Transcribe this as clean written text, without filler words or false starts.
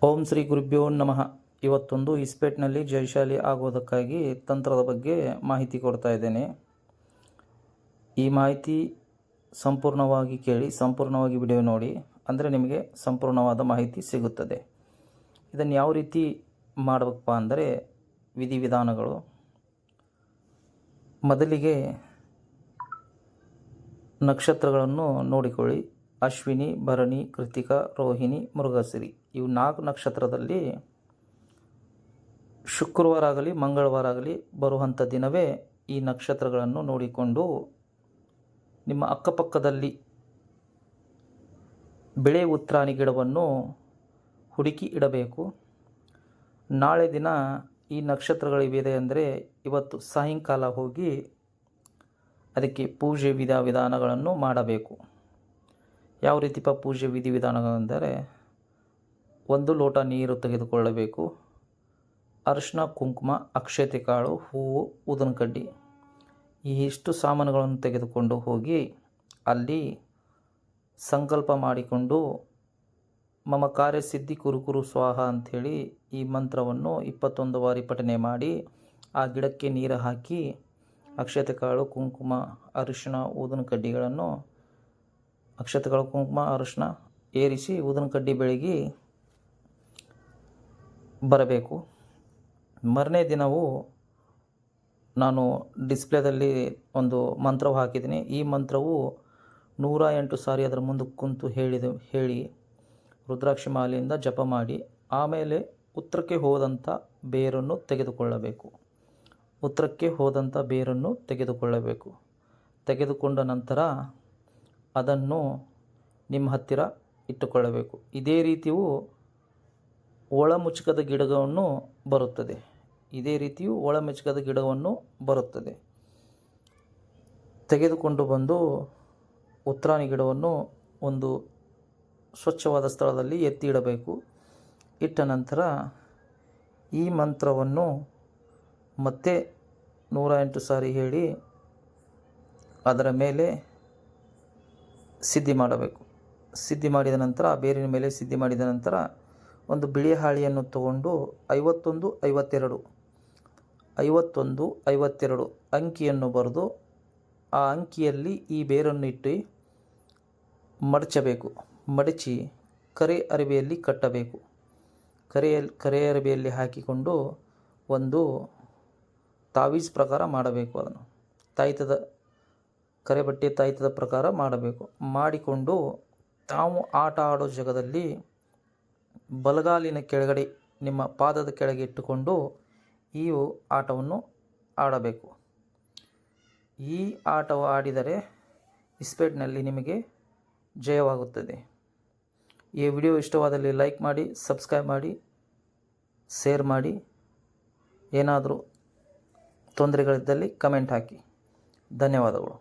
ಓಂ ಶ್ರೀ ಗುರುಭ್ಯೋ ನಮಃ. ಇವತ್ತೊಂದು ಇಸ್ಪೇಟ್ನಲ್ಲಿ ಜಯಶಾಲಿ ಆಗೋದಕ್ಕಾಗಿ ತಂತ್ರದ ಬಗ್ಗೆ ಮಾಹಿತಿ ಕೊಡ್ತಾ ಇದ್ದೇನೆ. ಈ ಮಾಹಿತಿ ಸಂಪೂರ್ಣವಾಗಿ ಕೇಳಿ, ಸಂಪೂರ್ಣವಾಗಿ ವಿಡಿಯೋ ನೋಡಿ, ಅಂದರೆ ನಿಮಗೆ ಸಂಪೂರ್ಣವಾದ ಮಾಹಿತಿ ಸಿಗುತ್ತದೆ. ಇದನ್ನು ಯಾವ ರೀತಿ ಮಾಡಬೇಕಪ್ಪ ಅಂದರೆ ವಿಧಿವಿಧಾನಗಳು. ಮೊದಲಿಗೆ ನಕ್ಷತ್ರಗಳನ್ನು ನೋಡಿಕೊಳ್ಳಿ. ಅಶ್ವಿನಿ, ಭರಣಿ, ಕೃತಿಕ, ರೋಹಿಣಿ, ಮೃಗಶಿರಿ ಇವು 4 ನಕ್ಷತ್ರದಲ್ಲಿ ಶುಕ್ರವಾರ ಆಗಲಿ ಮಂಗಳವಾರ ಆಗಲಿ ಬರುವಂಥ ದಿನವೇ ಈ ನಕ್ಷತ್ರಗಳನ್ನು ನೋಡಿಕೊಂಡು ನಿಮ್ಮ ಅಕ್ಕಪಕ್ಕದಲ್ಲಿ ಬೆಳೆ ಉತ್ರಾಣಿ ಗಿಡವನ್ನು ಹುಡುಕಿ ಇಡಬೇಕು. ನಾಳೆ ದಿನ ಈ ನಕ್ಷತ್ರಗಳಿವೆ ಅಂದರೆ ಇವತ್ತು ಸಾಯಂಕಾಲ ಹೋಗಿ ಅದಕ್ಕೆ ಪೂಜೆ ವಿಧಾನಗಳನ್ನು ಮಾಡಬೇಕು. ಯಾವ ರೀತಿ ಪೂಜೆ ವಿಧಿವಿಧಾನಗಳೆಂದರೆ 1 ಲೋಟ ನೀರು ತೆಗೆದುಕೊಳ್ಳಬೇಕು. ಅರಿಶಿನ, ಕುಂಕುಮ, ಅಕ್ಷತೆ ಕಾಳು, ಹೂವು, ಊದಿನ ಕಡ್ಡಿ ಇಷ್ಟು ಸಾಮಾನುಗಳನ್ನು ತೆಗೆದುಕೊಂಡು ಹೋಗಿ ಅಲ್ಲಿ ಸಂಕಲ್ಪ ಮಾಡಿಕೊಂಡು ಮಮ ಕಾರ್ಯಸಿದ್ಧಿ ಕುರುಕುರು ಸ್ವಾಹ ಅಂಥೇಳಿ ಈ ಮಂತ್ರವನ್ನು 21 ಬಾರಿ ಪಠನೆ ಮಾಡಿ ಆ ಗಿಡಕ್ಕೆ ನೀರು ಹಾಕಿ ಅಕ್ಷತೆ ಕಾಳು, ಕುಂಕುಮ, ಅರಿಶಿನ, ಊದಿನ ಕಡ್ಡಿಗಳನ್ನು ಅಕ್ಷತೆಗಳು, ಕುಂಕುಮ, ಅರಿಶಿನ ಏರಿಸಿ ಊದಿನ ಕಡ್ಡಿ ಬೆಳಗಿ ಬರಬೇಕು. ಮರನೇ ದಿನವೂ ನಾನು ಡಿಸ್ಪ್ಲೇದಲ್ಲಿ ಒಂದು ಮಂತ್ರವು ಹಾಕಿದ್ದೀನಿ. ಈ ಮಂತ್ರವು 108 ಸಾರಿ ಅದರ ಮುಂದೆ ಕುಂತು ಹೇಳಿ ರುದ್ರಾಕ್ಷಿ ಮಾಲೆಯಿಂದ ಜಪ ಮಾಡಿ ಆಮೇಲೆ ಉತ್ತರಕ್ಕೆ ಹೋದಂಥ ಬೇರನ್ನು ತೆಗೆದುಕೊಳ್ಳಬೇಕು. ತೆಗೆದುಕೊಂಡ ನಂತರ ಅದನ್ನು ನಿಮ್ಮ ಹತ್ತಿರ ಇಟ್ಟುಕೊಳ್ಳಬೇಕು. ಇದೇ ರೀತಿಯೂ ಒಳಮುಚ್ಚಕದ ಗಿಡವನ್ನು ಬರುತ್ತದೆ. ತೆಗೆದುಕೊಂಡು ಬಂದು ಉತ್ತರಾಣಿ ಗಿಡವನ್ನು ಒಂದು ಸ್ವಚ್ಛವಾದ ಸ್ಥಳದಲ್ಲಿ ಎತ್ತಿ ಇಡಬೇಕು. ಇಟ್ಟ ನಂತರ ಈ ಮಂತ್ರವನ್ನು ಮತ್ತೆ 108 ಸಾರಿ ಹೇಳಿ ಅದರ ಮೇಲೆ ಸಿದ್ಧಿ ಮಾಡಬೇಕು. ಸಿದ್ಧಿ ಮಾಡಿದ ನಂತರ ಆ ಬೇರಿನ ಮೇಲೆ ಸಿದ್ಧಿ ಮಾಡಿದ ನಂತರ ಒಂದು ಬಿಳಿ ಹಾಳೆಯನ್ನು ತಗೊಂಡು 5152 ಅಂಕಿಯನ್ನು ಬರೆದು ಆ ಅಂಕಿಯಲ್ಲಿ ಈ ಬೇರನ್ನು ಇಟ್ಟು ಮಡಚಿ ಕರೆ ಅರಿವೆಯಲ್ಲಿ ಕಟ್ಟಬೇಕು. ಕರೆ ಅರಿವೆಯಲ್ಲಿ ಹಾಕಿಕೊಂಡು ಒಂದು ತಾವೀಜ್ ಪ್ರಕಾರ ಮಾಡಬೇಕು. ಅದನ್ನು ಕರೆ ಬಟ್ಟೆ ತಾಯ್ತದ ಪ್ರಕಾರ ಮಾಡಬೇಕು. ಮಾಡಿಕೊಂಡು ತಾವು ಆಟ ಆಡೋ ಜಾಗದಲ್ಲಿ ಬಲಗಾಲಿನ ಕೆಳಗಡೆ ನಿಮ್ಮ ಪಾದದ ಕೆಳಗೆ ಇಟ್ಟುಕೊಂಡು ಈ ಆಟವನ್ನು ಆಡಬೇಕು. ಈ ಆಟವು ಆಡಿದರೆ ಇಸ್ಪೇಟ್ನಲ್ಲಿ ನಿಮಗೆ ಜಯವಾಗುತ್ತದೆ. ಈ ವಿಡಿಯೋ ಇಷ್ಟವಾದಲ್ಲಿ ಲೈಕ್ ಮಾಡಿ, ಸಬ್ಸ್ಕ್ರೈಬ್ ಮಾಡಿ, ಶೇರ್ ಮಾಡಿ. ಏನಾದರೂ ತೊಂದರೆಗಳಿದ್ದಲ್ಲಿ ಕಮೆಂಟ್ ಹಾಕಿ. ಧನ್ಯವಾದಗಳು.